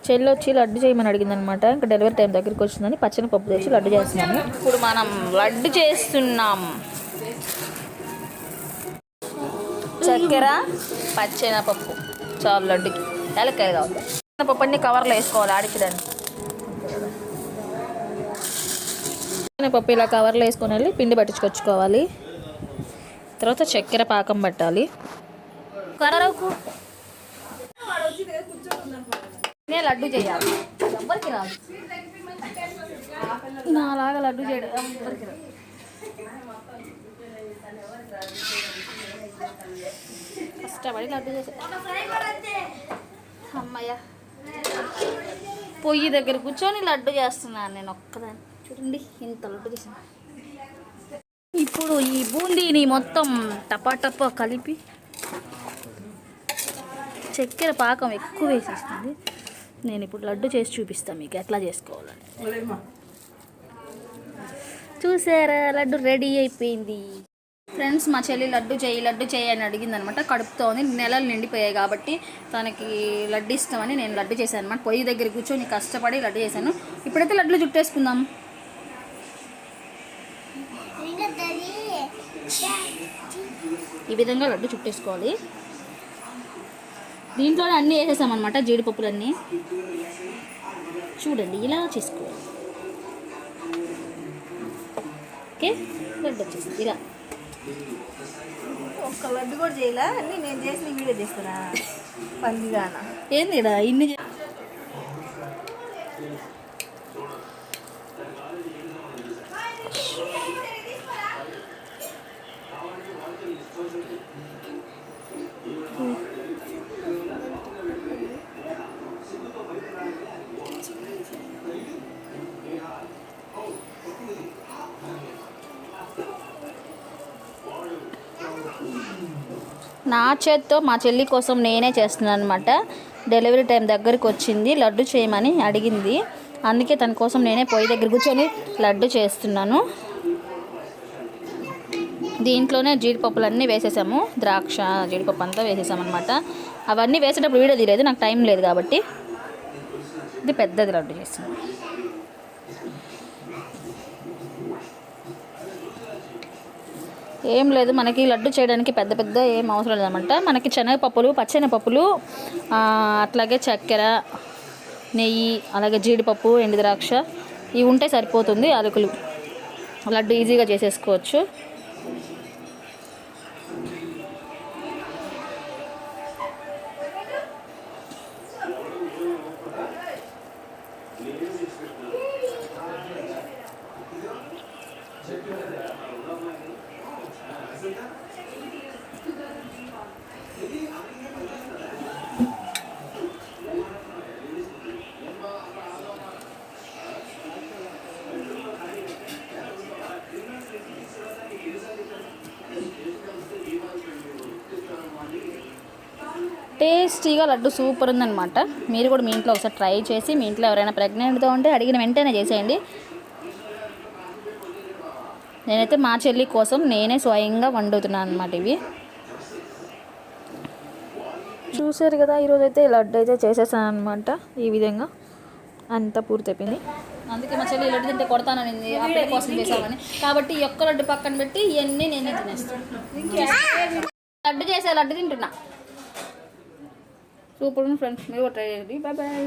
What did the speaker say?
చెల్లి వచ్చి లడ్డు చేయమని అడిగింది అనమాట. ఇంకా డెలివరీ టైం దగ్గరికి వచ్చిందని పచ్చని పప్పు తెచ్చి లడ్డు చేస్తున్నాము. ఇప్పుడు మనం లడ్డు చేస్తున్నాం. చక్కెర పచ్చెనపప్పు చాలు లడ్డుకి. ఏలక్కాయలు కావాలి. పప్పు అన్ని కవర్లో వేసుకోవాలి ఆడించడానికి. పప్పు ఇలా కవర్లో వేసుకొని వెళ్ళి పిండి పట్టించుకొచ్చుకోవాలి. తర్వాత చక్కెర పాకం పట్టాలి. కరరకు నేను లడ్డు చేయాలి. ఎవ్వరికి రాదు. నాలాగా లడ్డు చేయడం ఎవ్వరికి రాదు. కష్టపడి లడ్డు చేసా. అమ్మయ్య పొయ్యి దగ్గర కూర్చొని లడ్డు చేస్తున్నాను నేను ఒక్కదాన్ని. చూడండి ఇంత లడ్డు చేసాను. ఇప్పుడు ఈ బూందీని మొత్తం టపా కలిపి చక్కెర పాకం ఎక్కువ వేసేస్తుంది. నేను ఇప్పుడు లడ్డు చేసి చూపిస్తాను మీకు ఎట్లా చేసుకోవాలని. చూసారా లడ్డు రెడీ అయిపోయింది. ఫ్రెండ్స్ మా చెల్లి లడ్డు చేయి అని అడిగింది అనమాట. కడుపుతో ఉంది, నెలలు నిండిపోయాయి కాబట్టి తనకి లడ్డు ఇష్టమని నేను లడ్డు చేశాను అనమాట. పొయ్యి దగ్గర కూర్చొని కష్టపడి లడ్డు చేశాను. ఇప్పుడైతే లడ్డులు చుట్టేసుకుందాం. ఈ విధంగా లడ్డు చుట్టేసుకోవాలి. దీంట్లోనే అన్నీ వేసేసామన్నమాట, జీడిపప్పులన్నీ. చూడండి ఇలా చేసుకోవాలి. ఓకే లడ్డు వచ్చేసింది. ఇలా ఒక్క లడ్డు కూడా చేయాలా? అన్నీ నేను చేసిన వీడియో చేస్తున్నా. పందిగాన ఏంది ఇడా ఇన్ని నా చేత్తో మా చెల్లి కోసం నేనే చేస్తున్నాను అనమాట. డెలివరీ టైం దగ్గరికి వచ్చింది, లడ్డు చేయమని అడిగింది. అందుకే తన కోసం నేనే పొయ్యి దగ్గర కూర్చొని లడ్డు చేస్తున్నాను. దీంట్లోనే జీడిపప్పులన్నీ వేసేసాము. ద్రాక్ష జీడిపప్పు అంతా వేసేసామన్నమాట. అవన్నీ వేసేటప్పుడు వీడియో తీయలేదు, నాకు టైం లేదు కాబట్టి. ఇది పెద్దది లడ్డు చేస్తున్నాను. ఏం లేదు, మనకి లడ్డు చేయడానికి పెద్ద ఏం అవసరం లేదన్నమాట. మనకి శనగపప్పులు, పచ్చెనపప్పులు, అట్లాగే చక్కెర, నెయ్యి, అలాగే జీడిపప్పు, ఎండు ద్రాక్ష ఇవి ఉంటే సరిపోతుంది. అరకులు లడ్డు ఈజీగా చేసేసుకోవచ్చు. టేస్టీగా లడ్డు సూపర్ ఉందన్నమాట. మీరు కూడా మీ ఇంట్లో ఒకసారి ట్రై చేసి, మీ ఇంట్లో ఎవరైనా ప్రెగ్నెంట్తో ఉంటే అడిగిన వెంటనే చేసేయండి. నేనైతే మా చెల్లి కోసం నేనే స్వయంగా వండుతున్నాను అన్నమాట. ఇవి చూసారు కదా, ఈరోజైతే లడ్డు అయితే చేసేసాను అనమాట. ఈ విధంగా అంతా పూర్తయిపోయింది. అందుకే మా చెల్లి లడ్డు తింటే కొడతానని అప్పుడే కోసం చేసామని. కాబట్టి ఈ ఒక్క లడ్డు పక్కన పెట్టి ఇవన్నీ నేనే తినేస్తాను. లడ్డు చేసే లడ్డు తింటున్నా. సూపర్ ఫ్రెండ్స్, మీరు ట్రై చేయండి. Bye bye.